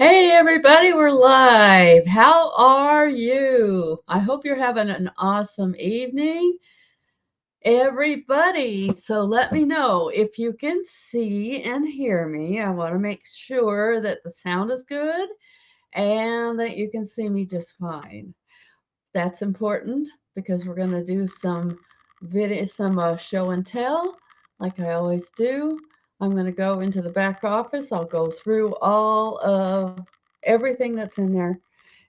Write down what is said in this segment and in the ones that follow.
Hey everybody, we're live. How are you? I hope you're having an awesome evening, everybody. So let me know if you can see and hear me. I want to make sure that the sound is good and that you can see me just fine. That's important because we're going to do some video, some show and tell, like I always do. I'm going to go into the back office. I'll go through all of everything that's in there.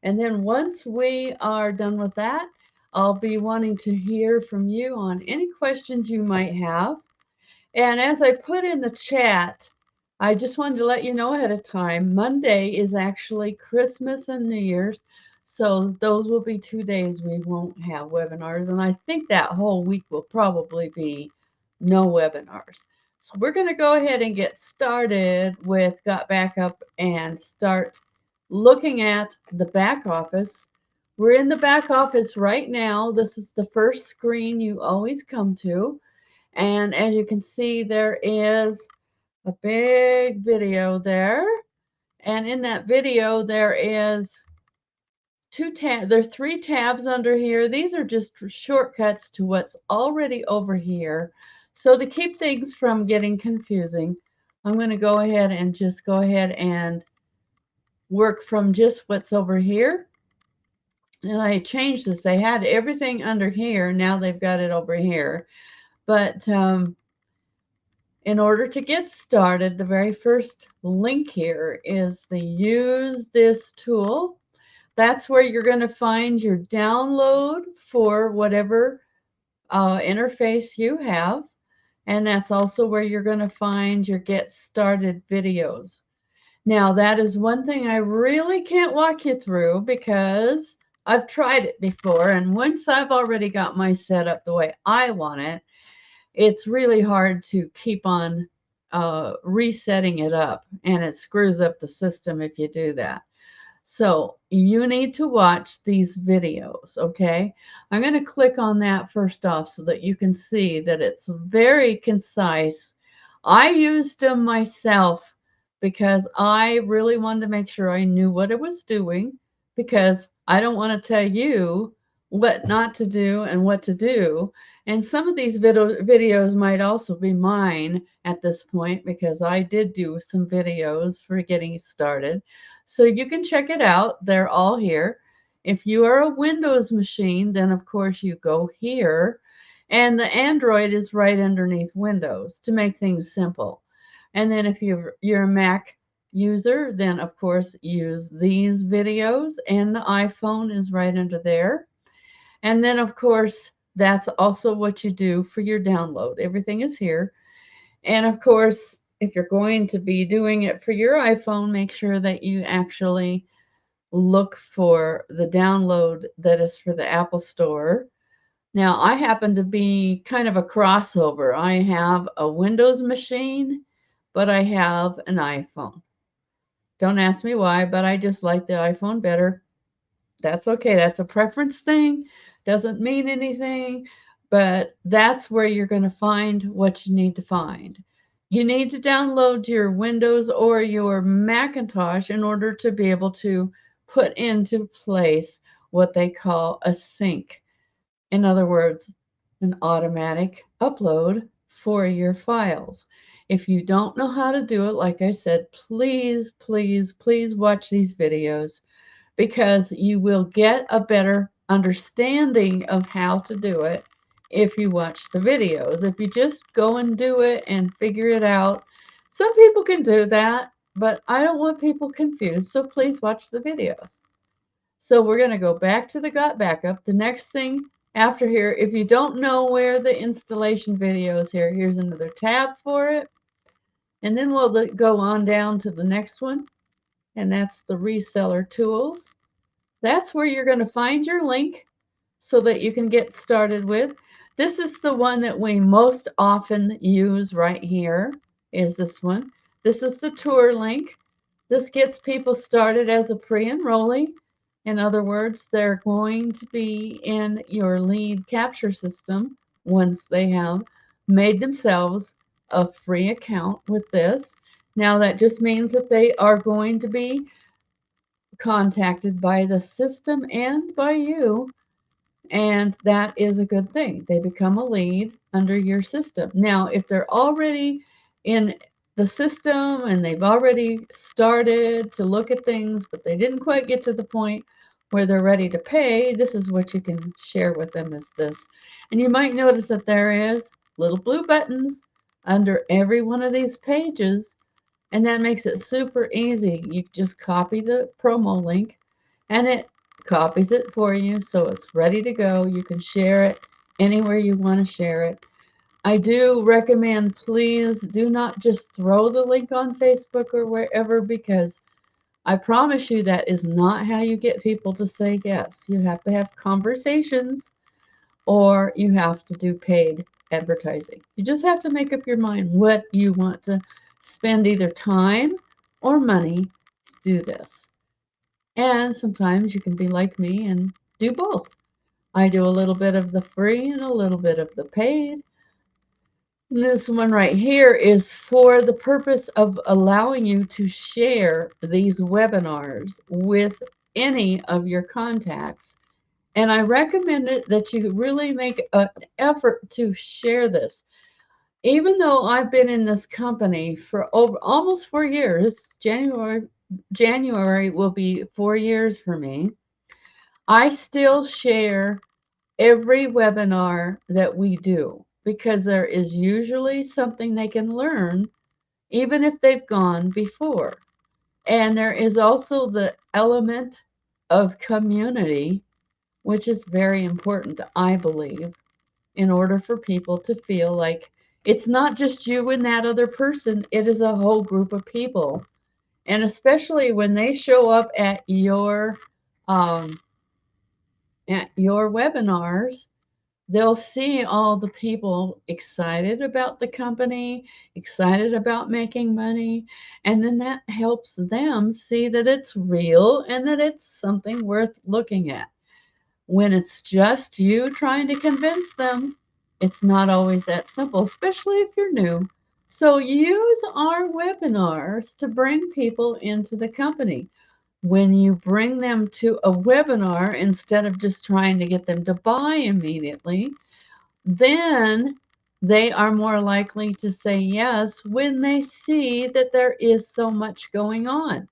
And then once we are done with that, I'll be wanting to hear from you on any questions you might have. And as I put in the chat, I just wanted to let you know ahead of time, Monday is actually Christmas and New Year's. So those will be 2 days we won't have webinars. And I think that whole week will probably be no webinars. So we're going to go ahead and get started with Got Backup and start looking at the back office. We're in the back office right now. This is the first screen you always come to. And as you can see, there is a big video there. And in that video, there is there are 3 tabs under here. These are just shortcuts to what's already over here. So to keep things from getting confusing, I'm going to go ahead and work from just what's over here. And I changed this. They had everything under here. Now they've got it over here. But in order to get started, the very first link here is the Use This Tool. That's where you're going to find your download for whatever interface you have. And that's also where you're going to find your Get Started videos. Now, that is one thing I really can't walk you through because I've tried it before. And once I've already got my setup the way I want it, it's really hard to keep on resetting it up, and it screws up the system if you do that. So you need to watch these videos, okay? I'm going to click on that first off so that you can see that it's very concise. I used them myself because I really wanted to make sure I knew what it was doing, because I don't want to tell you what not to do and what to do. And some of these videos might also be mine at this point because I did do some videos for getting started. So you can check it out. They're all here. If you are a Windows machine, then of course you go here. And the Android is right underneath Windows to make things simple. And then if you're a Mac user, then of course use these videos, and the iPhone is right under there. And then of course that's also what you do for your download. Everything is here. And of course, if you're going to be doing it for your iPhone, make sure that you actually look for the download that is for the Apple Store. Now, I happen to be kind of a crossover. I have a Windows machine, but I have an iPhone. Don't ask me why, but I just like the iPhone better. That's okay. That's a preference thing. Doesn't mean anything, but that's where you're going to find what you need to find. You need to download your Windows or your Macintosh in order to be able to put into place what they call a sync. In other words, an automatic upload for your files. If you don't know how to do it, like I said, please, please, please watch these videos, because you will get a better understanding of how to do it if you watch the videos. If you just go and do it and figure it out, some people can do that, but I don't want people confused, so please watch the videos. So we're going to go back to the Got Backup. The next thing after here, if you don't know where the installation video is here, here's another tab for it. And then we'll go on down to the next one, and that's the reseller tools. That's where you're going to find your link so that you can get started with. This is the one that we most often use right here, is this one. This is the tour link. This gets people started as a pre-enrollee. In other words, they're going to be in your lead capture system once they have made themselves a free account with this. Now, that just means that they are going to be contacted by the system and by you, and that is a good thing. They become a lead under your system. Now, if they're already in the system and they've already started to look at things, but they didn't quite get to the point where they're ready to pay, this is what you can share with them is this. And you might notice that there is little blue buttons under every one of these pages, and that makes it super easy. You just copy the promo link and it copies it for you so it's ready to go. You can share it anywhere you want to share it. I do recommend, please do not just throw the link on Facebook or wherever, because I promise you that is not how you get people to say yes. You have to have conversations or you have to do paid advertising. You just have to make up your mind what you want to spend either time or money to do this. And sometimes you can be like me and do both. I do a little bit of the free and a little bit of the paid. And this one right here is for the purpose of allowing you to share these webinars with any of your contacts. And I recommend it that you really make an effort to share this. Even though I've been in this company for over almost 4 years, January will be 4 years for me. I still share every webinar that we do because there is usually something they can learn even if they've gone before. And there is also the element of community, which is very important, I believe, in order for people to feel like it's not just you and that other person, it is a whole group of people. And especially when they show up um, at your webinars, they'll see all the people excited about the company, excited about making money, and then that helps them see that it's real and that it's something worth looking at. When it's just you trying to convince them, it's not always that simple, especially if you're new. So use our webinars to bring people into the company. When you bring them to a webinar, instead of just trying to get them to buy immediately, then they are more likely to say yes when they see that there is so much going on.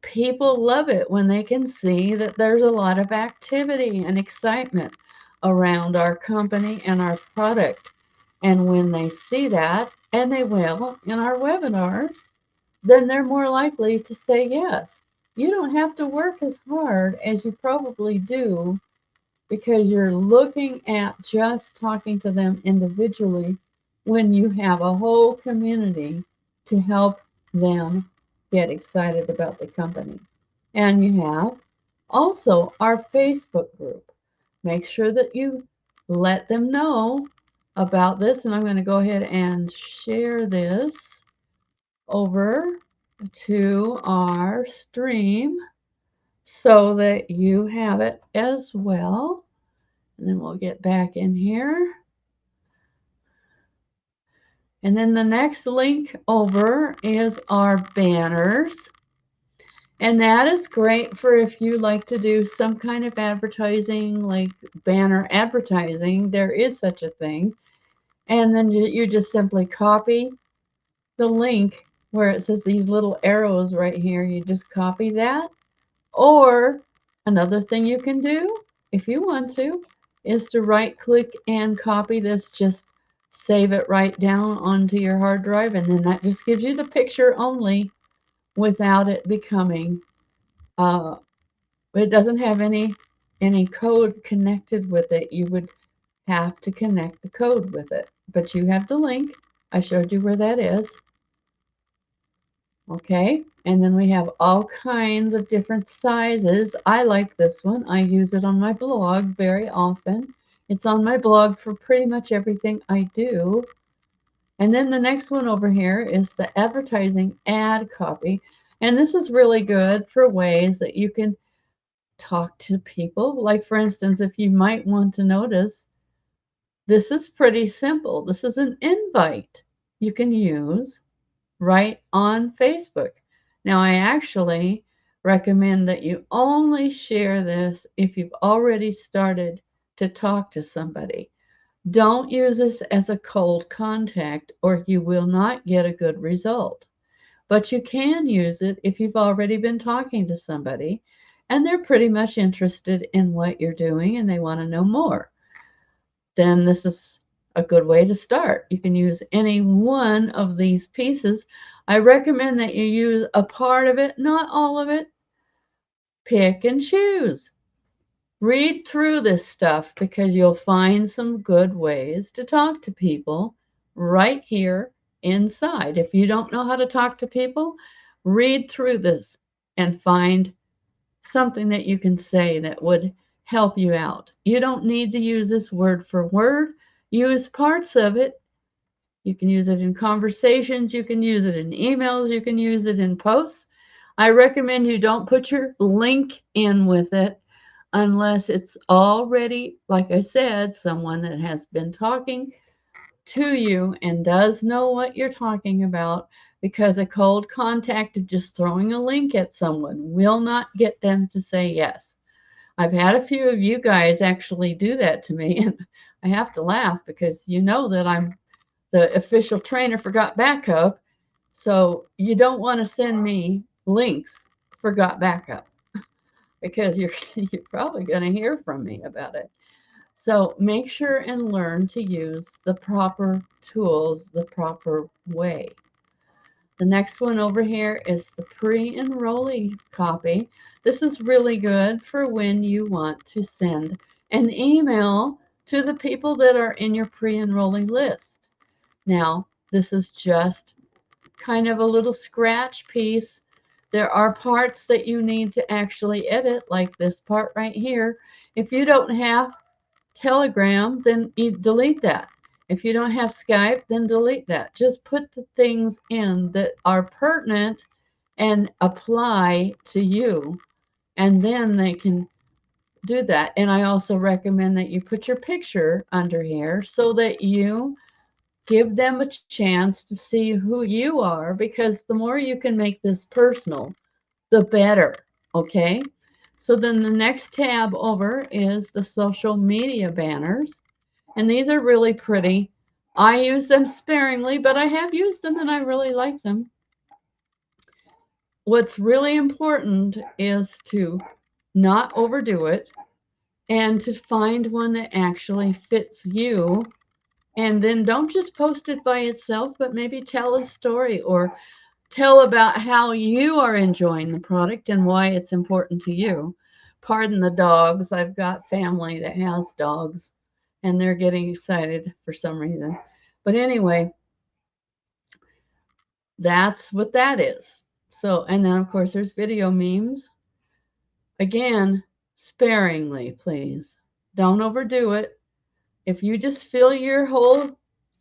People love it when they can see that there's a lot of activity and excitement around our company and our product. And when they see that, and they will in our webinars, then they're more likely to say yes. You don't have to work as hard as you probably do because you're looking at just talking to them individually when you have a whole community to help them get excited about the company. And you have also our Facebook group. Make sure that you let them know about this. And I'm going to go ahead and share this over to our stream so that you have it as well. And then we'll get back in here. And then the next link over is our banners. And that is great for if you like to do some kind of advertising, like banner advertising. There is such a thing. And then you just simply copy the link where it says these little arrows right here. You just copy that. Or another thing you can do, if you want to, is to right click and copy this. Just save it right down onto your hard drive, and then that just gives you the picture only without it becoming, it doesn't have any code connected with it. You would have to connect the code with it. But you have the link. I showed you where that is. Okay, and then we have all kinds of different sizes. I like this one. I use it on my blog very often. It's on my blog for pretty much everything I do. And then the next one over here is the advertising ad copy. And this is really good for ways that you can talk to people. Like, for instance, if you might want to notice, this is pretty simple. This is an invite you can use right on Facebook. Now, I actually recommend that you only share this if you've already started to talk to somebody. Don't use this as a cold contact or you will not get a good result. But you can use it if you've already been talking to somebody and they're pretty much interested in what you're doing and they want to know more. Then this is a good way to start. You can use any one of these pieces. I recommend that you use a part of it, not all of it. Pick and choose. Read through this stuff because you'll find some good ways to talk to people right here inside. If you don't know how to talk to people, read through this and find something that you can say that would help you out. You don't need to use this word for word. Use parts of it. You can use it in conversations. You can use it in emails. You can use it in posts. I recommend you don't put your link in with it unless it's already, like I said, someone that has been talking to you and does know what you're talking about, because a cold contact of just throwing a link at someone will not get them to say yes. I've had a few of you guys actually do that to me, and I have to laugh because you know that I'm the official trainer for Got Backup, so you don't want to send me links for Got Backup because you're probably going to hear from me about it. So make sure and learn to use the proper tools the proper way. The next one over here is the pre-enrollee copy. This is really good for when you want to send an email to the people that are in your pre-enrollee list. Now, this is just kind of a little scratch piece. There are parts that you need to actually edit, like this part right here. If you don't have Telegram, then you delete that. If you don't have Skype, then delete that. Just put the things in that are pertinent and apply to you, and then they can do that. And I also recommend that you put your picture under here so that you give them a chance to see who you are, because the more you can make this personal, the better. Okay. So then the next tab over is the social media banners. And these are really pretty. I use them sparingly, but I have used them and I really like them. What's really important is to not overdo it and to find one that actually fits you. And then don't just post it by itself, but maybe tell a story or tell about how you are enjoying the product and why it's important to you. Pardon the dogs. I've got family that has dogs and they're getting excited for some reason. But anyway, that's what that is. So, and then of course there's video memes. Again, sparingly, please. Don't overdo it. If you just fill your whole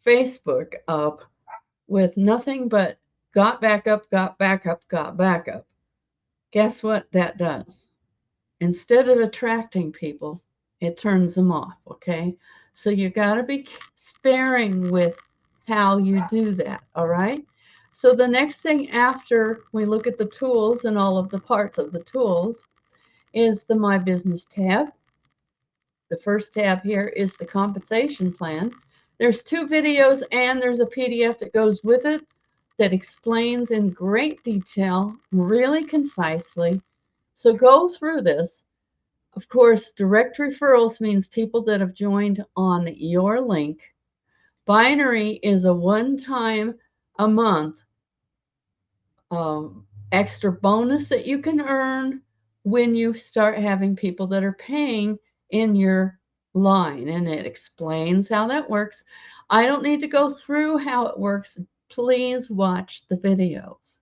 Facebook up with nothing but got backup, got backup, got backup, guess what that does? Instead of attracting people, it turns them off, okay? So you got to be sparing with how you do that, all right? So the next thing after we look at the tools and all of the parts of the tools is the My Business tab. The first tab here is the compensation plan. There's 2 videos and there's a PDF that goes with it that explains in great detail, really concisely. So go through this. Of course, direct referrals means people that have joined on your link. Binary is a one-time a month extra bonus that you can earn when you start having people that are paying in your line, and it explains how that works. I don't need to go through how it works. Please watch the videos.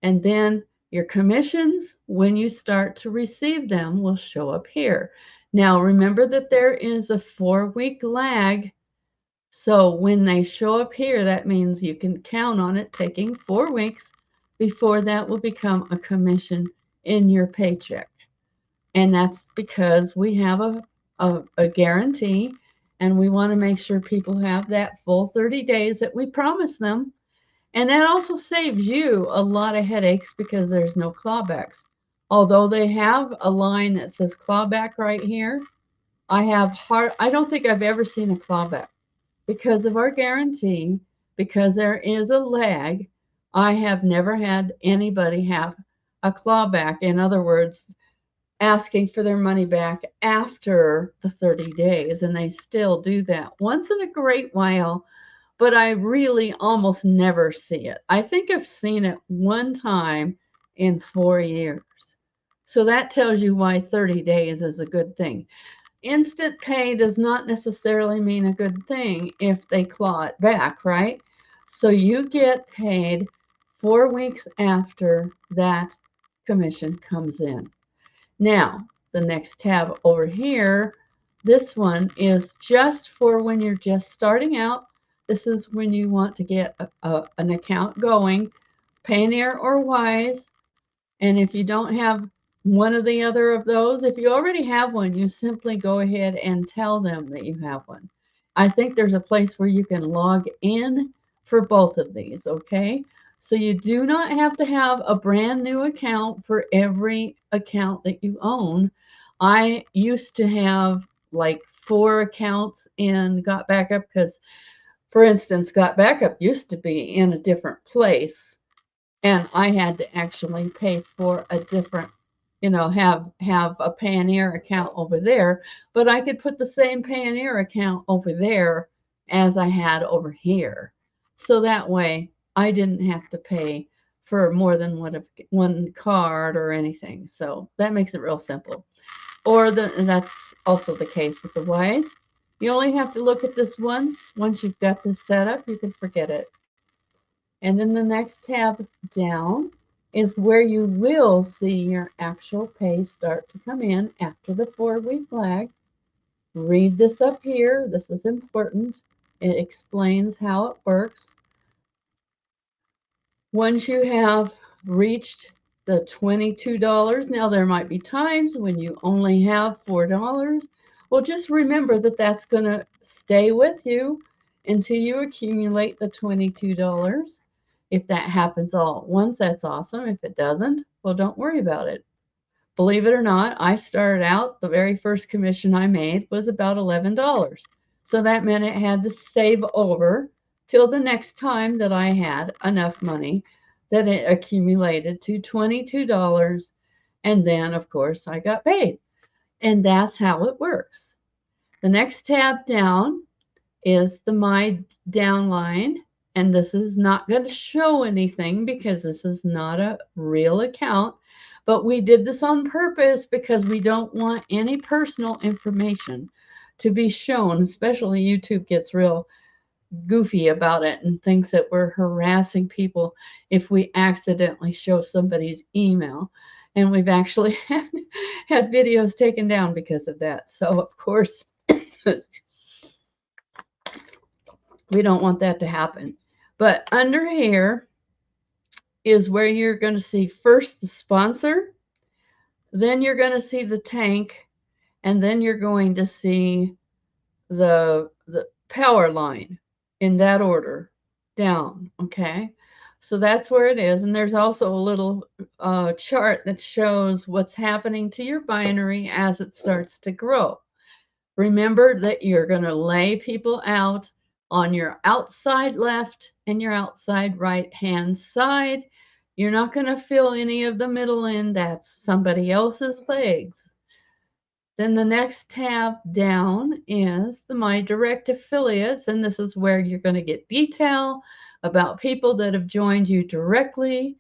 And then your commissions, when you start to receive them, will show up here. Now, remember that there is a 4-week lag. So when they show up here, that means you can count on it taking 4 weeks before that will become a commission in your paycheck. And that's because we have a guarantee, and we want to make sure people have that full 30 days that we promise them. And that also saves you a lot of headaches because there's no clawbacks. Although they have a line that says clawback right here, I don't think I've ever seen a clawback because of our guarantee, because there is a lag. I have never had anybody have a clawback. In other words, asking for their money back after the 30 days, and they still do that once in a great while, but I really almost never see it. I think I've seen it one time in 4 years. So that tells you why 30 days is a good thing. Instant pay does not necessarily mean a good thing if they claw it back, right? So you get paid 4 weeks after that commission comes in. Now, the next tab over here, this one is just for when you're just starting out. This is when you want to get an account going, Payoneer or Wise. And if you don't have one or the other of those, if you already have one, you simply go ahead and tell them that you have one. I think there's a place where you can log in for both of these, okay? So you do not have to have a brand new account for every account that you own. I used to have like 4 accounts in Got Backup because, for instance, Got Backup used to be in a different place, and I had to actually pay for a different, have a Payoneer account over there, but I could put the same Payoneer account over there as I had over here. So that way I didn't have to pay for more than one card or anything. So that makes it real simple. And that's also the case with the Wise. You only have to look at this once. Once you've got this set up, you can forget it. And then the next tab down is where you will see your actual pay start to come in after the 4-week lag. Read this up here. This is important. It explains how it works. Once you have reached the $22, now there might be times when you only have $4. Well, just remember that that's going to stay with you until you accumulate the $22. If that happens all at once, that's awesome. If it doesn't, well, don't worry about it. Believe it or not, I started out, the very first commission I made was about $11. So that meant it had to save over till the next time that I had enough money that it accumulated to $22. And then, of course, I got paid. And that's how it works. The next tab down is the My Downline. And this is not going to show anything because this is not a real account. But we did this on purpose because we don't want any personal information to be shown, especially YouTube gets real goofy about it and thinks that we're harassing people if we accidentally show somebody's email. And we've actually had videos taken down because of that. So, of course, we don't want that to happen. But under here is where you're going to see first the sponsor, then you're going to see the tank, and then you're going to see the power line in that order down, okay? So that's where it is. And there's also a little chart that shows what's happening to your binary as it starts to grow. Remember that you're going to lay people out on your outside left and your outside right hand side. You're not going to fill any of the middle in. That's somebody else's legs. Then the next tab down is the My Direct Affiliates, and this is where you're going to get detail about people that have joined you directly.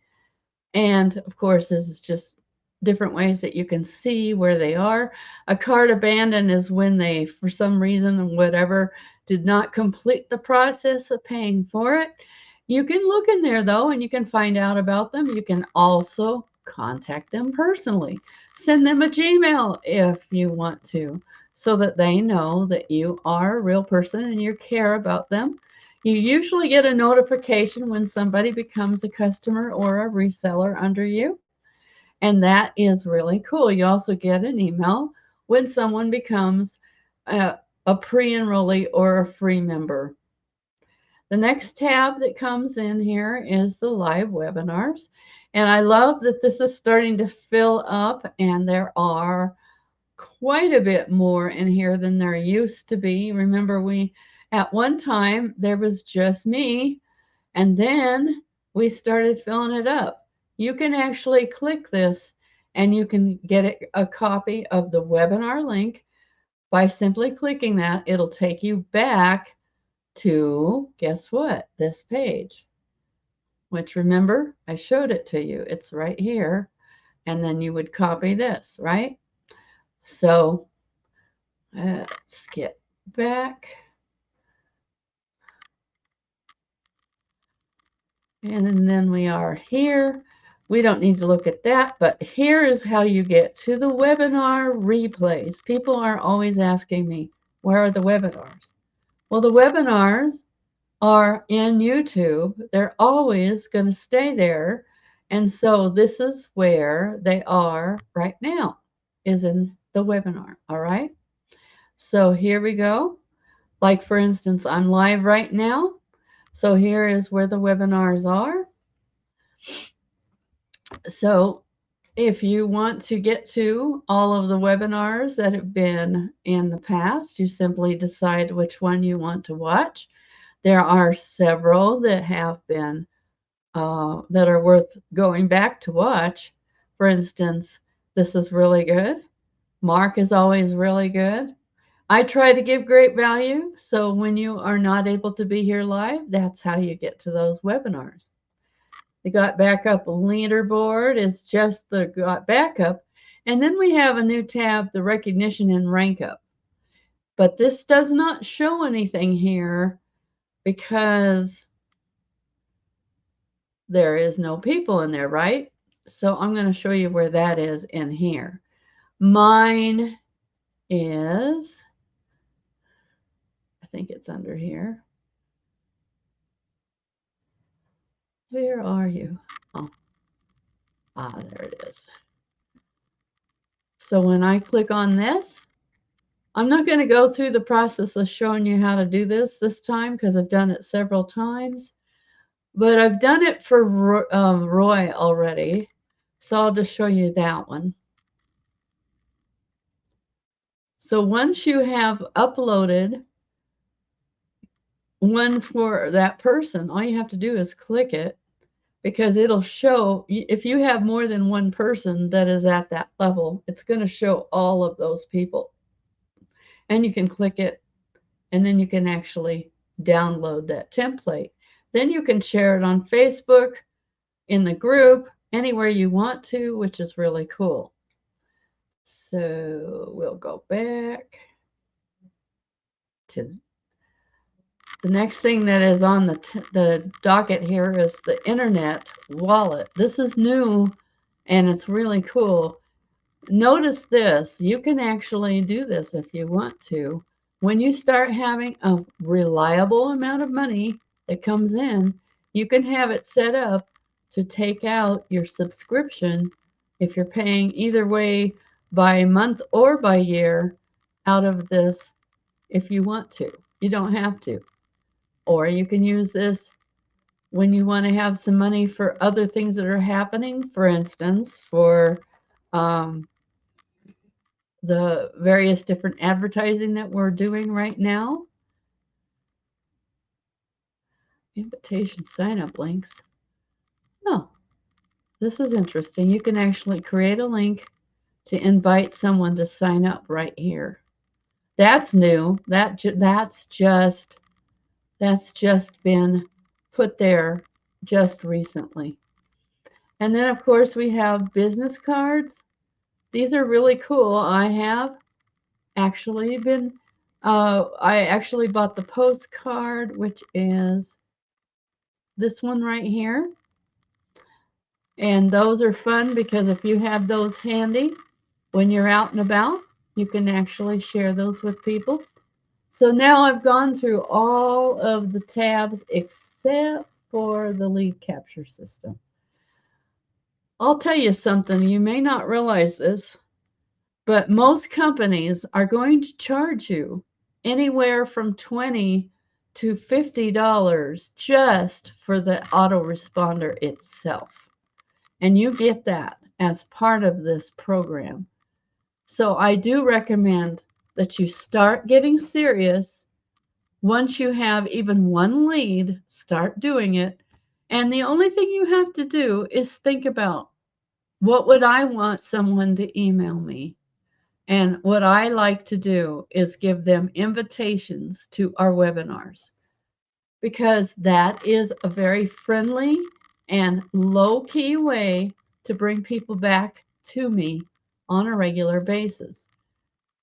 And of course, this is just different ways that you can see where they are. A cart abandoned is when they, for some reason or whatever, did not complete the process of paying for it. You can look in there though, and you can find out about them. You can also contact them personally. Send them a Gmail if you want to, so that they know that you are a real person and you care about them. You usually get a notification when somebody becomes a customer or a reseller under you, and that is really cool. You also get an email when someone becomes a pre-enrollee or a free member. The next tab that comes in here is the live webinars. And I love that this is starting to fill up, and there are quite a bit more in here than there used to be. Remember, at one time there was just me, and then we started filling it up. You can actually click this and you can get a copy of the webinar link by simply clicking that. It'll take you back to, guess what, this page, which, remember, I showed it to you. It's right here. And then you would copy this, right? So let's get back. And then we are here. We don't need to look at that, but here is how you get to the webinar replays. People are always asking me, where are the webinars? Well, the webinars are in YouTube. They're always going to stay there. And so this is where they are right now, is in the webinar. All right. So here we go. Like, for instance, I'm live right now. So here is where the webinars are. So if you want to get to all of the webinars that have been in the past, you simply decide which one you want to watch. There are several that have been that are worth going back to watch. For instance, this is really good. Mark is always really good. I try to give great value, so when you are not able to be here live, that's how you get to those webinars. The Got Backup leaderboard is just the Got Backup. And then we have a new tab, the Recognition and Rank Up. But this does not show anything here because there is no people in there, right? So I'm going to show you where that is in here. Mine is, I think it's under here. Where are you? Oh, there it is. So when I click on this, I'm not going to go through the process of showing you how to do this time because I've done it several times, but I've done it for Roy already. So I'll just show you that one. So once you have uploaded one for that person, all you have to do is click it, because it'll show, if you have more than one person that is at that level, it's going to show all of those people. And you can click it, and then you can actually download that template. Then you can share it on Facebook, in the group, anywhere you want to, which is really cool. So we'll go back to the next thing that is on the docket here is the internet wallet. This is new and it's really cool. Notice this, you can actually do this if you want to. When you start having a reliable amount of money that comes in, you can have it set up to take out your subscription if you're paying either way by month or by year out of this if you want to. You don't have to. Or you can use this when you want to have some money for other things that are happening. For instance, for the various different advertising that we're doing right now. Invitation sign-up links. Oh, this is interesting. You can actually create a link to invite someone to sign up right here. That's new. That's just been put there just recently. And then, of course, we have business cards. These are really cool. I have actually been, I actually bought the postcard, which is this one right here. And those are fun because if you have those handy when you're out and about, you can actually share those with people. So now I've gone through all of the tabs except for the lead capture system. I'll tell you something, you may not realize this, but most companies are going to charge you anywhere from $20 to $50 just for the autoresponder itself. And you get that as part of this program. So I do recommend that you start getting serious. Once you have even one lead, start doing it. And the only thing you have to do is think about, what would I want someone to email me? And what I like to do is give them invitations to our webinars, because that is a very friendly and low key way to bring people back to me on a regular basis.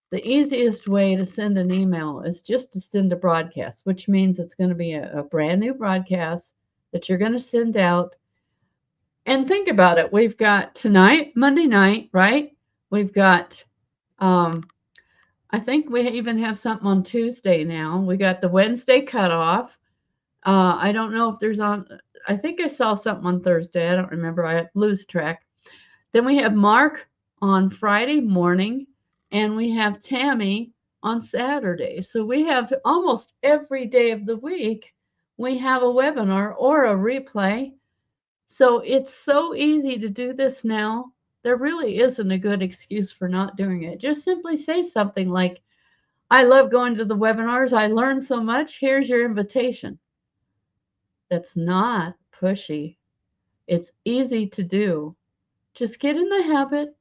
The easiest way to send an email is just to send a broadcast, which means it's going to be a brand new broadcast that you're going to send out. And think about it. We've got tonight, Monday night, right? We've got, I think we even have something on Tuesday now. We got the Wednesday cutoff. I don't know if there's on, I think I saw something on Thursday. I don't remember. I lose track. Then we have Mark on Friday morning, and we have Tammy on Saturday. So we have almost every day of the week, we have a webinar or a replay. So it's so easy to do this now. There really isn't a good excuse for not doing it. Just simply say something like, I love going to the webinars. I learned so much. Here's your invitation. That's not pushy. It's easy to do. Just get in the habit,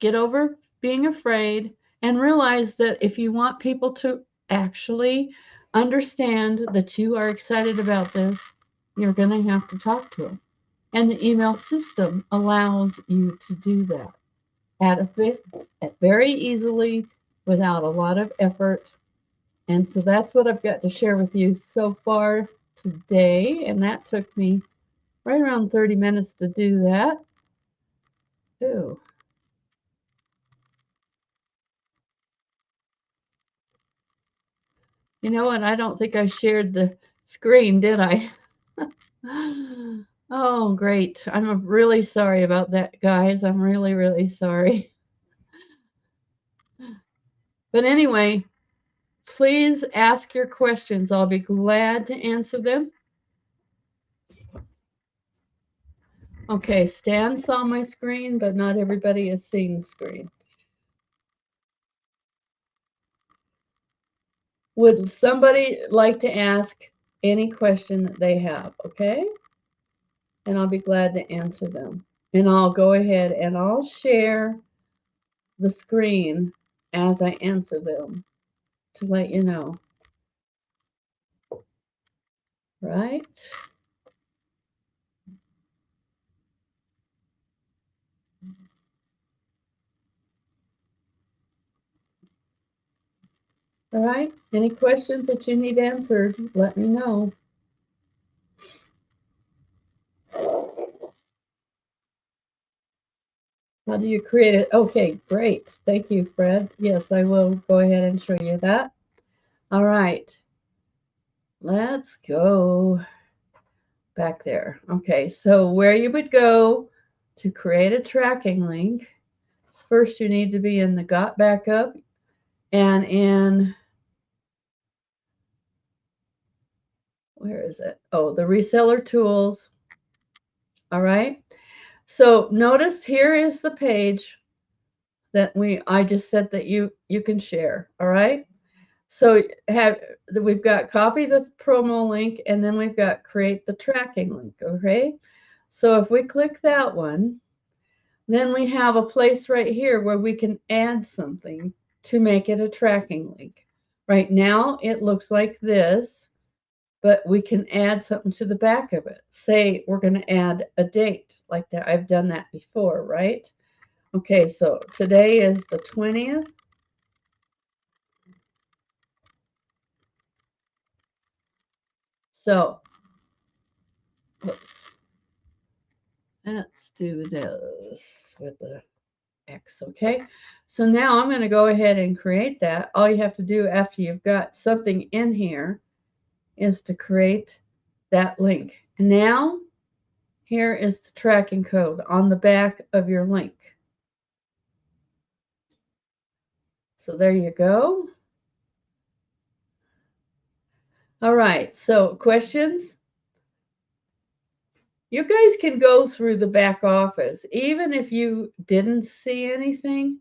get over being afraid, and realize that if you want people to actually understand that you are excited about this, you're going to have to talk to them. And the email system allows you to do that very easily without a lot of effort. And so that's what I've got to share with you so far today. And that took me right around 30 minutes to do that. Ooh. You know what? I don't think I shared the screen, did I? Oh, great. I'm really sorry about that, guys. I'm really, really sorry. But anyway, please ask your questions. I'll be glad to answer them. Okay, Stan saw my screen, but not everybody has seen the screen. Would somebody like to ask any question that they have? Okay, and I'll be glad to answer them. And I'll go ahead and I'll share the screen as I answer them to let you know. Right? All right. Any questions that you need answered, let me know. How do you create it? Okay, great. Thank you, Fred. Yes, I will go ahead and show you that. All right. Let's go back there. Okay, so where you would go to create a tracking link, first you need to be in the Got Backup and in, where is it? Oh, the reseller tools. All right. So notice here is the page that I just said that you can share. All right. So we've got copy the promo link, and then we've got create the tracking link. Okay. So if we click that one, then we have a place right here where we can add something to make it a tracking link. Right now it looks like this, but we can add something to the back of it. Say we're going to add a date like that. I've done that before, right? Okay, so today is the 20th. So, whoops. Let's do this with the X, okay? So now I'm going to go ahead and create that. All you have to do after you've got something in here is to create that link. Now, here is the tracking code on the back of your link. So there you go. All right, so questions? You guys can go through the back office. Even if you didn't see anything,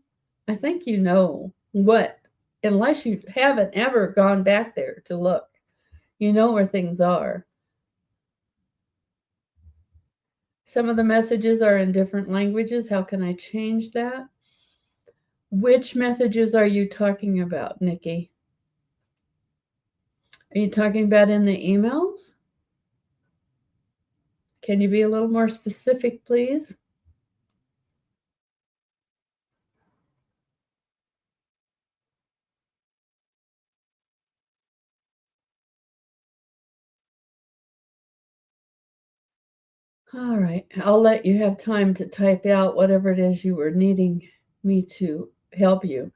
I think you know what, unless you haven't ever gone back there to look, you know where things are. Some of the messages are in different languages. How can I change that? Which messages are you talking about, Nikki? Are you talking about in the emails? Can you be a little more specific, please? All right, I'll let you have time to type out whatever it is you were needing me to help you.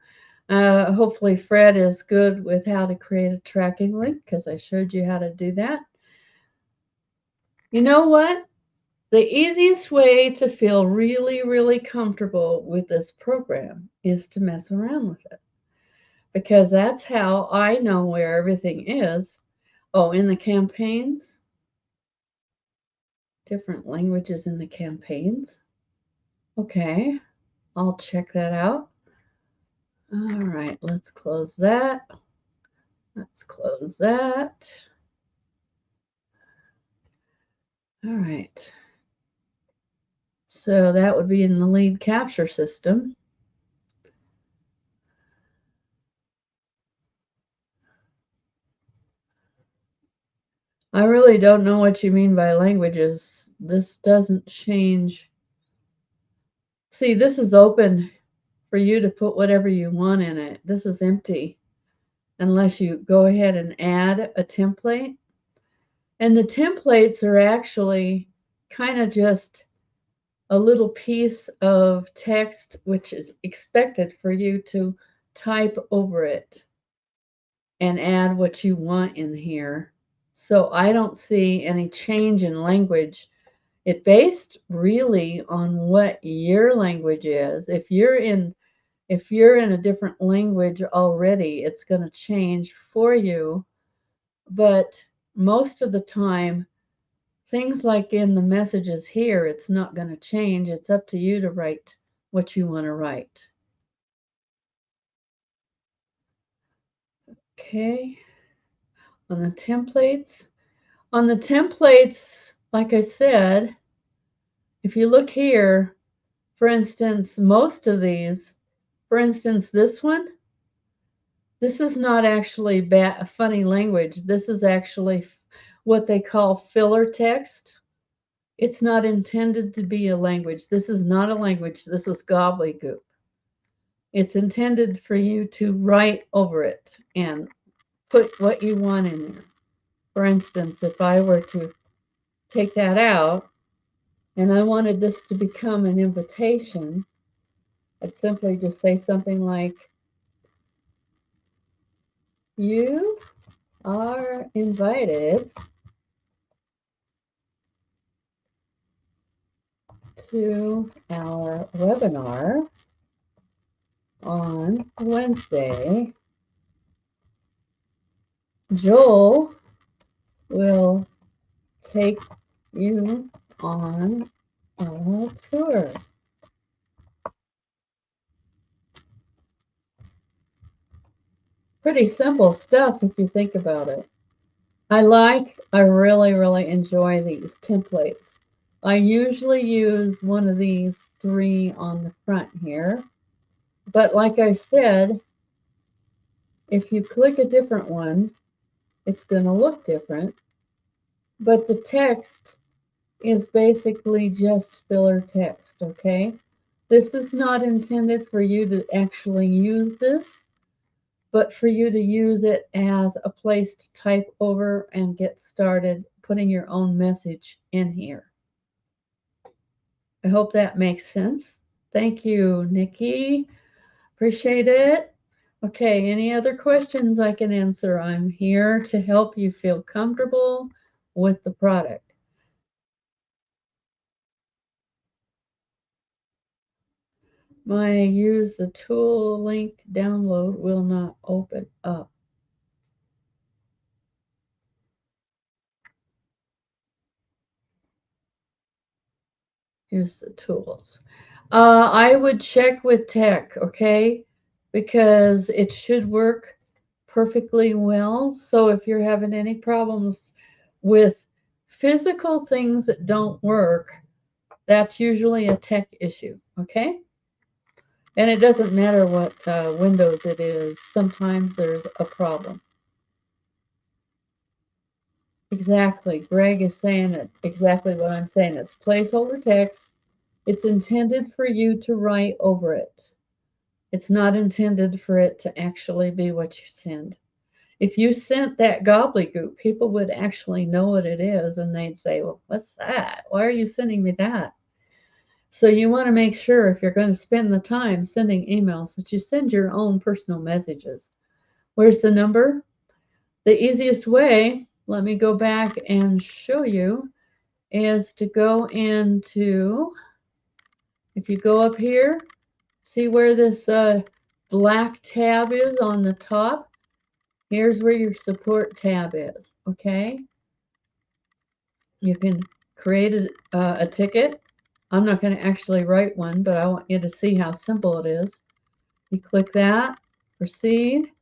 Hopefully Fred is good with how to create a tracking link because I showed you how to do that. You know what? The easiest way to feel really, really comfortable with this program is to mess around with it because that's how I know where everything is. Oh, in the campaigns, different languages in the campaigns. Okay, I'll check that out. All right, let's close that. Let's close that. All right. So that would be in the lead capture system. I really don't know what you mean by languages. This doesn't change. See, this is open for you to put whatever you want in it. This is empty unless you go ahead and add a template. And the templates are actually kind of just a little piece of text which is expected for you to type over it and add what you want in here. So I don't see any change in language. It based really on what your language is. If you're in a different language already, it's going to change for you. But most of the time, things like in the messages here, it's not going to change. It's up to you to write what you want to write. Okay. On the templates. On the templates, like I said, if you look here, for instance, most of these, for instance, this one, this is not actually funny language. This is actually what they call filler text. It's not intended to be a language. This is not a language. This is gobbledygook. It's intended for you to write over it and put what you want in there. For instance, if I were to take that out and I wanted this to become an invitation, I'd simply just say something like, "You are invited to our webinar on Wednesday. Joel will take you on a tour." Pretty simple stuff if you think about it. I really, really enjoy these templates. I usually use one of these three on the front here. But like I said, if you click a different one, it's going to look different. But the text is basically just filler text, okay? This is not intended for you to actually use this, but for you to use it as a place to type over and get started putting your own message in here. I hope that makes sense. Thank you, Nikki. Appreciate it. Okay, any other questions I can answer? I'm here to help you feel comfortable with the product. My use the tool link download will not open up. Here's the tools. I would check with tech, okay? Because it should work perfectly well. So if you're having any problems with physical things that don't work, that's usually a tech issue, okay? And it doesn't matter what Windows it is. Sometimes there's a problem. Exactly. Greg is saying it exactly what I'm saying. It's placeholder text. It's intended for you to write over it. It's not intended for it to actually be what you send. If you sent that gobbledygook, people would actually know what it is and they'd say, well, what's that? Why are you sending me that? So you want to make sure if you're going to spend the time sending emails that you send your own personal messages. Where's the number? The easiest way, let me go back and show you, is to go into, if you go up here, see where this black tab is on the top? Here's where your support tab is, okay? You can create a ticket. I'm not going to actually write one, but I want you to see how simple it is. You click that, proceed.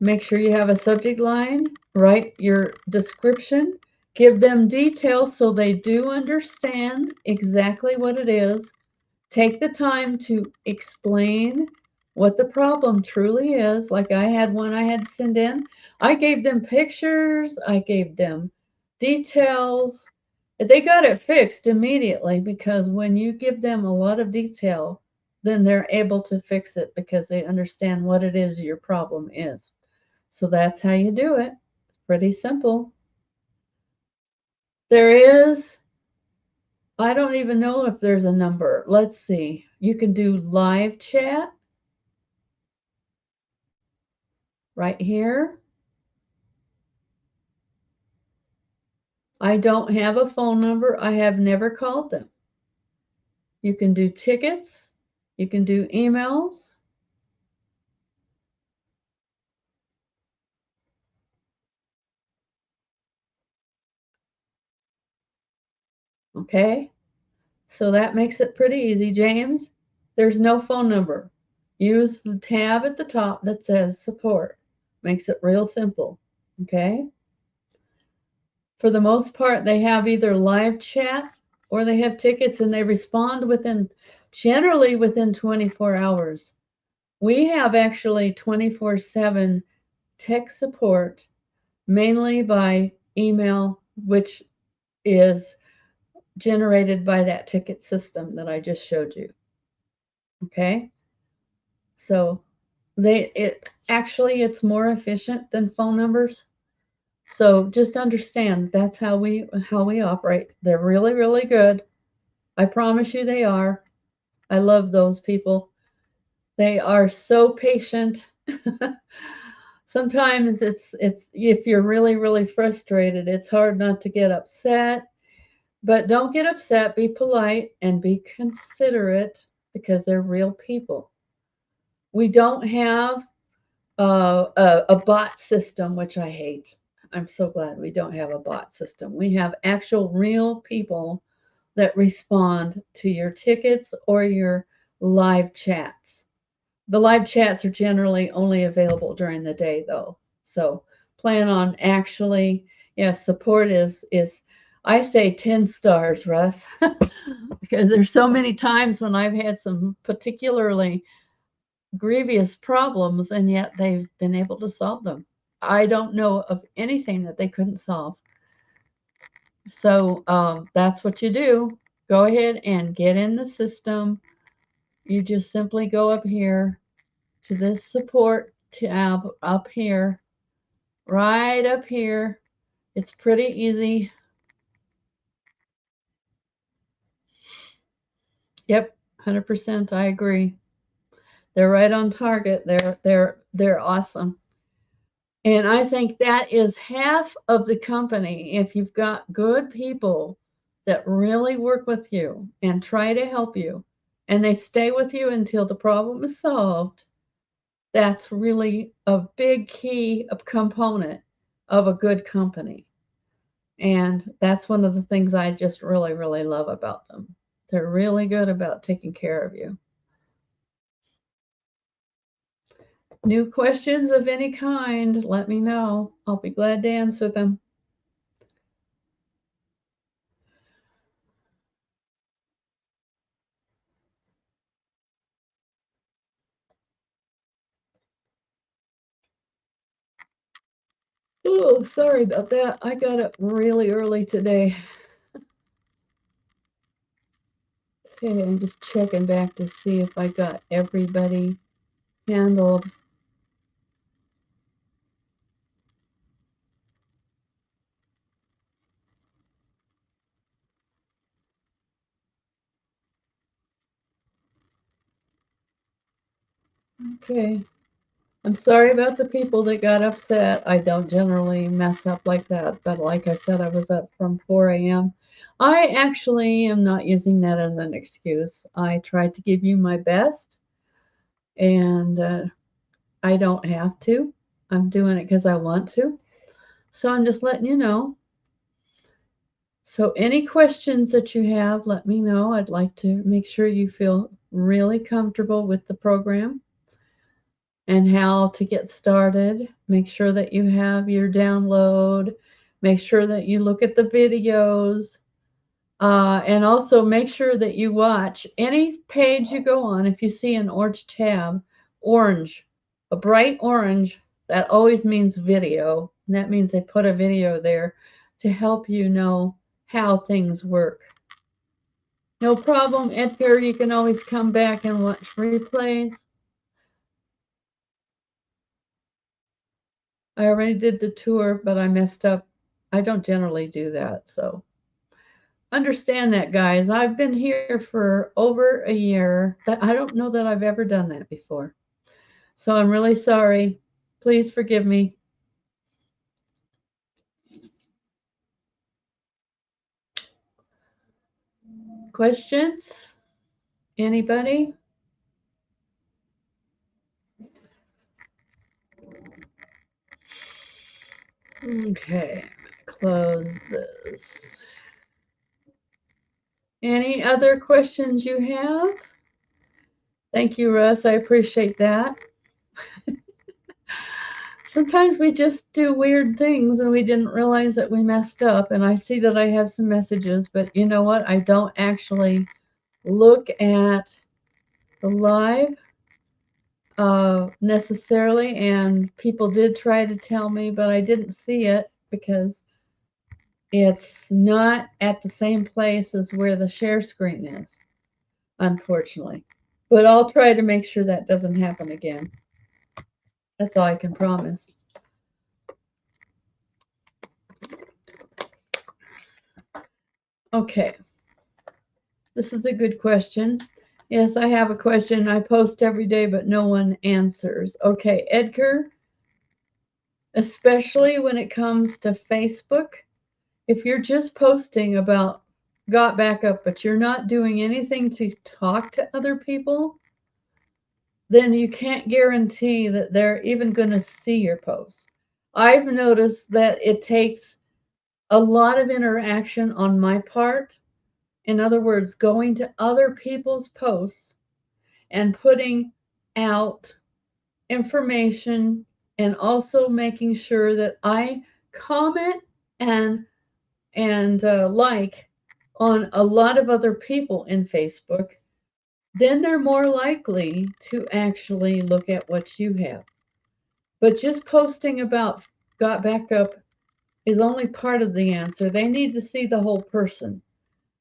Make sure you have a subject line, write your description, give them details so they do understand exactly what it is. Take the time to explain what the problem truly is. Like I had one I had to send in. I gave them pictures, I gave them details. They got it fixed immediately because when you give them a lot of detail, then they're able to fix it because they understand what it is your problem is. So that's how you do it. Pretty simple. There is, I don't even know if there's a number. Let's see. You can do live chat right here. I don't have a phone number. I have never called them. You can do tickets. You can do emails. Okay. So that makes it pretty easy, James. There's no phone number. Use the tab at the top that says support. Makes it real simple. Okay. For the most part, they have either live chat or they have tickets and they respond generally within 24 hours. We have actually 24/7 tech support, mainly by email, which is generated by that ticket system that I just showed you. Okay? So it's more efficient than phone numbers. So just understand that's how we operate. They're really, really good. I promise you they are. I love those people. They are so patient. Sometimes it's if you're really, really frustrated, it's hard not to get upset. But don't get upset, be polite and be considerate because they're real people. We don't have a bot system, which I hate. I'm so glad we don't have a bot system. We have actual real people that respond to your tickets or your live chats. The live chats are generally only available during the day though. So plan on actually, yeah, support is I say 10 stars, Russ, because there's so many times when I've had some particularly grievous problems and yet they've been able to solve them. I don't know of anything that they couldn't solve. So that's what you do. Go ahead and get in the system. You just simply go up here to this support tab up here, right up here. It's pretty easy. Yep, 100%. I agree. They're right on target. They're awesome. And I think that is half of the company. If you've got good people that really work with you and try to help you, and they stay with you until the problem is solved, that's really a big key of component of a good company. And that's one of the things I just really, really love about them. They're really good about taking care of you. New questions of any kind, let me know. I'll be glad to answer them. Oh, sorry about that. I got up really early today. Okay, I'm just checking back to see if I got everybody handled. Okay. I'm sorry about the people that got upset. I don't generally mess up like that, but like I said, I was up from 4 a.m. I actually am not using that as an excuse. I tried to give you my best, and I don't have to. I'm doing it because I want to. So I'm just letting you know. So, any questions that you have, let me know. I'd like to make sure you feel really comfortable with the program and how to get started. Make sure that you have your download. Make sure that you look at the videos. And also make sure that you watch any page you go on. If you see an orange tab, orange, a bright orange, that always means video. And that means they put a video there to help you know how things work. No problem, Edgar. You can always come back and watch replays. I already did the tour, but I messed up. I don't generally do that, so understand that, guys. I've been here for over a year. I don't know that I've ever done that before. So I'm really sorry. Please forgive me. Questions? Anybody? Okay, close this. Any other questions you have? Thank you, Russ. I appreciate that. Sometimes we just do weird things and we didn't realize that we messed up. And I see that I have some messages, but you know what? I don't actually look at the live necessarily. And people did try to tell me, but I didn't see it because it's not at the same place as where the share screen is, unfortunately. But I'll try to make sure that doesn't happen again. That's all I can promise. Okay. This is a good question. Yes, I have a question. I post every day, but no one answers. Okay, Edgar, especially when it comes to Facebook, if you're just posting about Got Backup, but you're not doing anything to talk to other people, then you can't guarantee that they're even going to see your posts. I've noticed that it takes a lot of interaction on my part. In other words, going to other people's posts and putting out information and also making sure that I comment and like on a lot of other people in Facebook, then they're more likely to actually look at what you have. But just posting about Got Backup is only part of the answer. They need to see the whole person.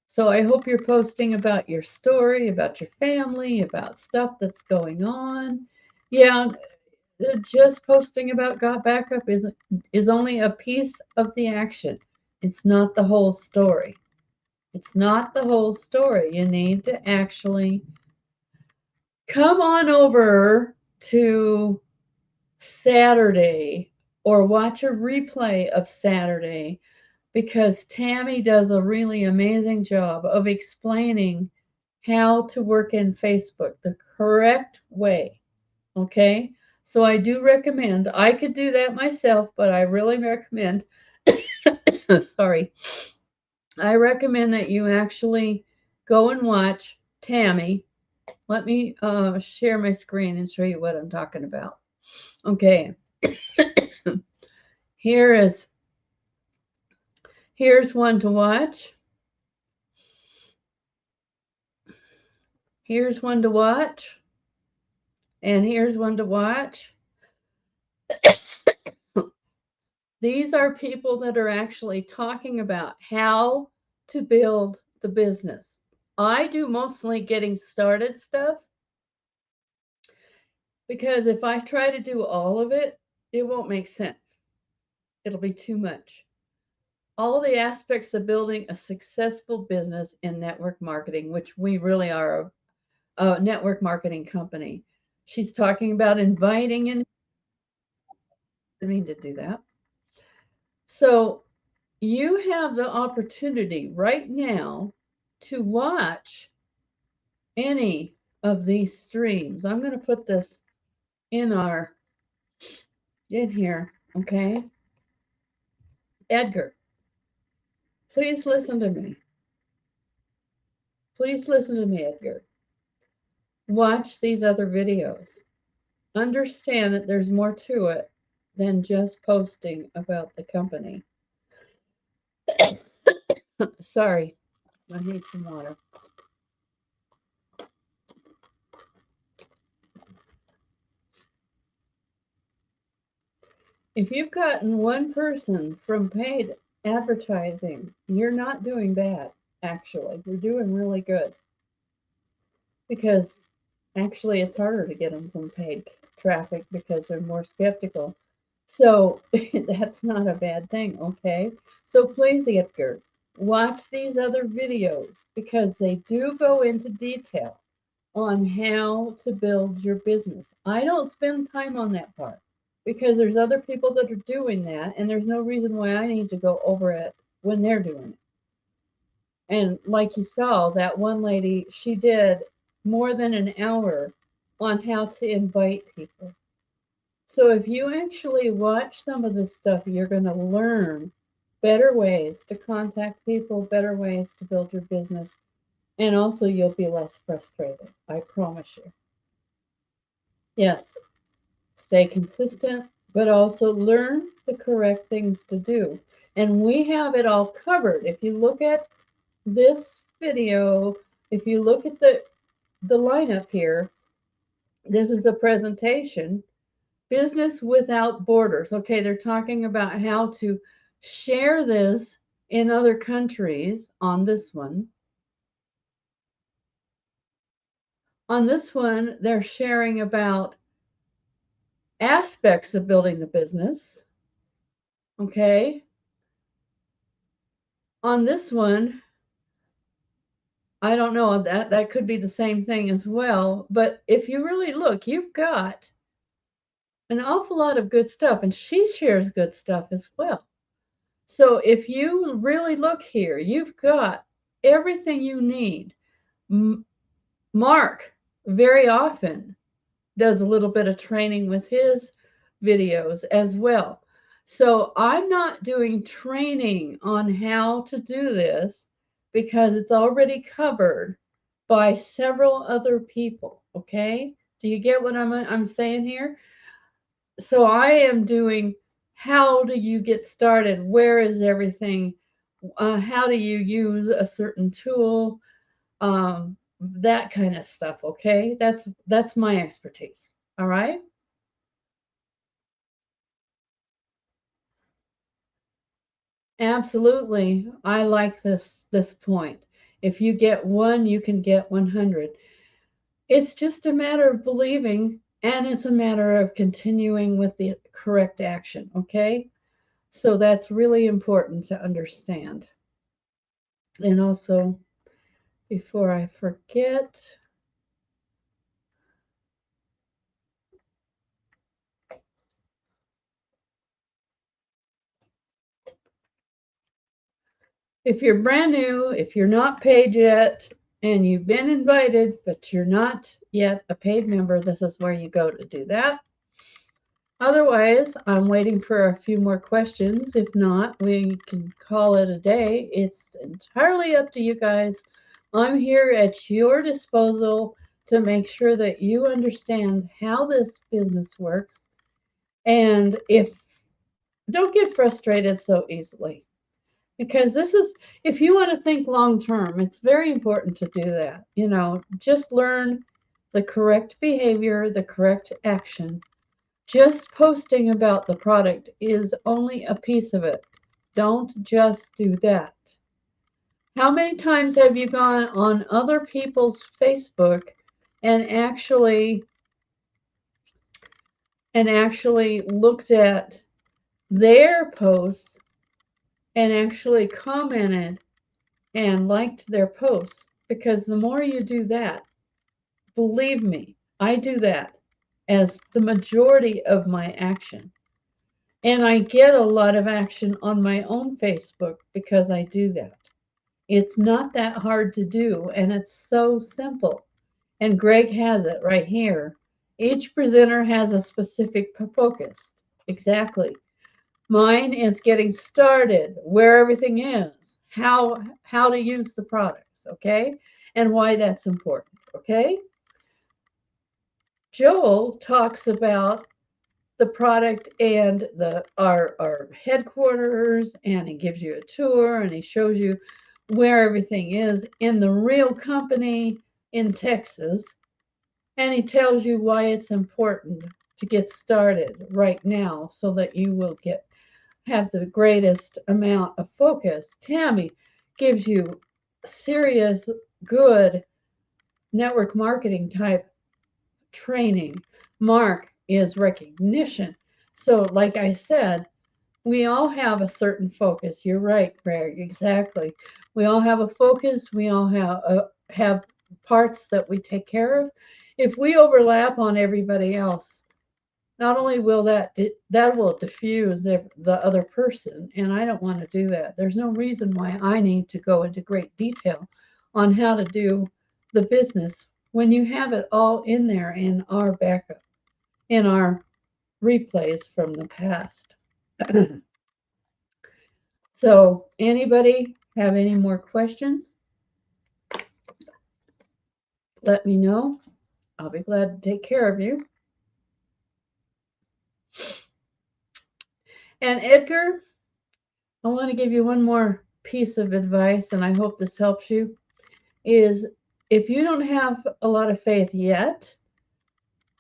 So I hope you're posting about your story, about your family, about stuff that's going on. Yeah, just posting about Got Backup is only a piece of the action. It's not the whole story. It's not the whole story. You need to actually come on over to Saturday or watch a replay of Saturday because Tammy does a really amazing job of explaining how to work in Facebook the correct way. Okay? So I do recommend, I could do that myself, but I really recommend, sorry, I recommend that you actually go and watch Tammy. Let me share my screen and show you what I'm talking about. Okay, here's one to watch. Here's one to watch. And here's one to watch. These are people that are actually talking about how to build the business. I do mostly getting started stuff because if I try to do all of it, it won't make sense. It'll be too much. All the aspects of building a successful business in network marketing, which we really are a network marketing company. She's talking about inviting in. I didn't mean to do that. So you have the opportunity right now to watch any of these streams. I'm going to put this in here, okay? Edgar, please listen to me. Please listen to me, Edgar. Watch these other videos. Understand that there's more to it than just posting about the company. Sorry, I need some water. If you've gotten one person from paid advertising, you're not doing bad, actually. You're doing really good. Because actually, it's harder to get them from paid traffic because they're more skeptical. So that's not a bad thing, okay? So please, Edgar, watch these other videos because they do go into detail on how to build your business. I don't spend time on that part because there's other people that are doing that, and there's no reason why I need to go over it when they're doing it. And like you saw, that one lady, she did more than an hour on how to invite people. So if you actually watch some of this stuff, you're going to learn better ways to contact people, better ways to build your business, and also you'll be less frustrated. I promise you. Yes, stay consistent, but also learn the correct things to do. And we have it all covered. If you look at this video, if you look at the lineup here, this is a presentation, Business Without Borders. Okay, they're talking about how to share this in other countries on this one. On this one, they're sharing about aspects of building the business. Okay. On this one, I don't know, that could be the same thing as well. But if you really look, you've got an awful lot of good stuff, and she shares good stuff as well. So if you really look here, you've got everything you need. Mark very often does a little bit of training with his videos as well. So I'm not doing training on how to do this because it's already covered by several other people, okay? Do you get what I'm saying here? So I am doing how do you get started? Where is everything? How do you use a certain tool? That kind of stuff, okay? That's my expertise. All right? Absolutely. I like this point. If you get one, you can get 100. It's just a matter of believing, and it's a matter of continuing with the correct action, okay? So that's really important to understand. And also, before I forget, if you're brand new, if you're not paid yet, and you've been invited, but you're not yet a paid member, this is where you go to do that. Otherwise, I'm waiting for a few more questions. If not, we can call it a day. It's entirely up to you guys I'm here at your disposal to make sure that you understand how this business works. And don't get frustrated so easily, because this is, if you want to think long term, it's very important to do that. Just learn the correct behavior, the correct action. Just posting about the product is only a piece of it. Don't just do that. How many times have you gone on other people's Facebook and actually looked at their posts and actually commented and liked their posts? Because the more you do that, believe me, I do that as the majority of my action. And I get a lot of action on my own Facebook because I do that. It's not that hard to do, and it's so simple. And Greg has it right here. Each presenter has a specific focus. Exactly. Mine is getting started, where everything is, how to use the products, okay? And why that's important, okay? Joel talks about the product and our headquarters, and he gives you a tour and he shows you where everything is in the real company in Texas, and he tells you why it's important to get started right now so that you will have the greatest amount of focus. Tammy gives you serious, good network marketing type training. Mark is recognition. So, like I said, we all have a certain focus. You're right, Greg. Exactly. We all have a focus. We all have parts that we take care of. If we overlap on everybody else, not only will that will diffuse the other person, and I don't want to do that. There's no reason why I need to go into great detail on how to do the business when you have it all in there in our backup, in our replays from the past. So, anybody have any more questions? Let me know. I'll be glad to take care of you. And Edgar, I want to give you one more piece of advice, and I hope this helps you. Is if you don't have a lot of faith yet,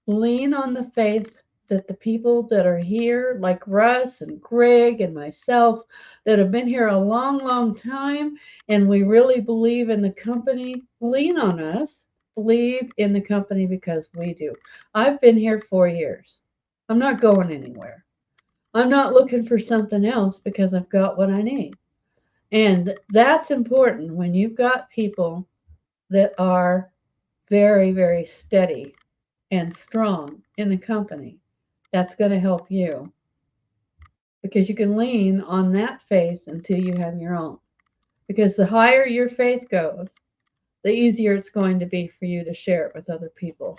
lean on the faith that the people that are here, like Russ and Greg and myself, that have been here a long, long time, and we really believe in the company, lean on us. Believe in the company because we do. I've been here 4 years. I'm not going anywhere. I'm not looking for something else because I've got what I need. And that's important when you've got people that are very, very steady and strong in the company. That's going to help you because you can lean on that faith until you have your own. Because the higher your faith goes, the easier it's going to be for you to share it with other people.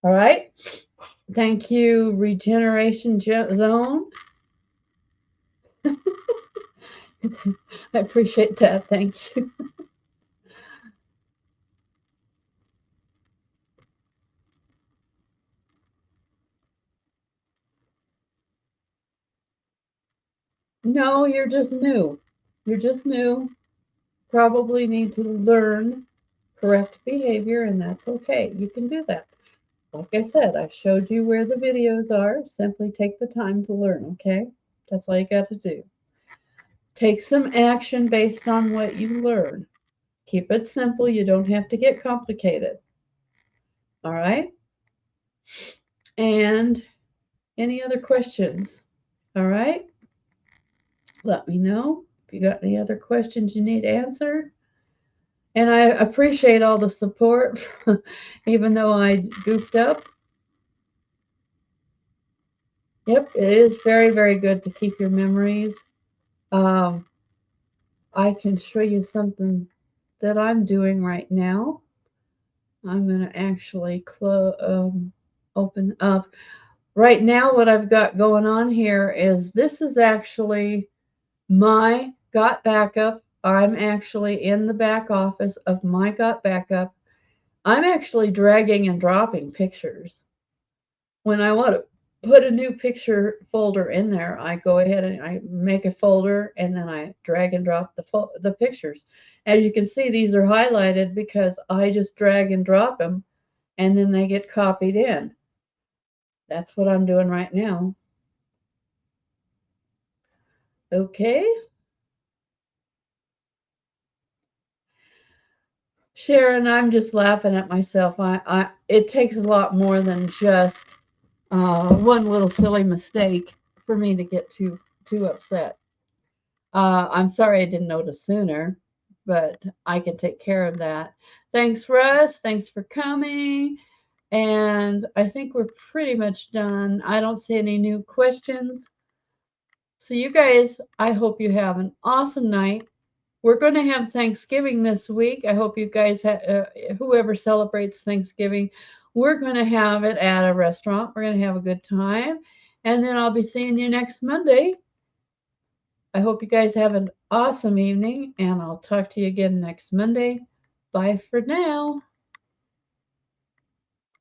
All right. Thank you, Regeneration Zone. I appreciate that. Thank you. No, you're just new. You're just new. Probably need to learn correct behavior, and that's okay. You can do that. Like I said, I showed you where the videos are. Simply take the time to learn, okay? That's all you got to do. Take some action based on what you learn. Keep it simple. You don't have to get complicated. All right? And any other questions? All right? Let me know if you got any other questions you need answered. And I appreciate all the support, even though I goofed up. Yep, it is very, very good to keep your memories. Um, I can show you something that I'm doing right now. I'm going to actually open up. Right now, what I've got going on here is this is actually my Got Backup. I'm actually in the back office of my Got Backup. I'm actually dragging and dropping pictures. When I want to put a new picture folder in there, I go ahead and I make a folder and then I drag and drop the pictures. As you can see, these are highlighted because I just drag and drop them and then they get copied in. That's what I'm doing right now. Okay. Sharon, I'm just laughing at myself. It takes a lot more than just one little silly mistake for me to get too upset. I'm sorry I didn't notice sooner, but I can take care of that. Thanks, Russ. Thanks for coming. And I think we're pretty much done. I don't see any new questions. So, you guys, I hope you have an awesome night. We're going to have Thanksgiving this week. I hope you guys, whoever celebrates Thanksgiving, we're going to have it at a restaurant. We're going to have a good time. And then I'll be seeing you next Monday. I hope you guys have an awesome evening, and I'll talk to you again next Monday. Bye for now.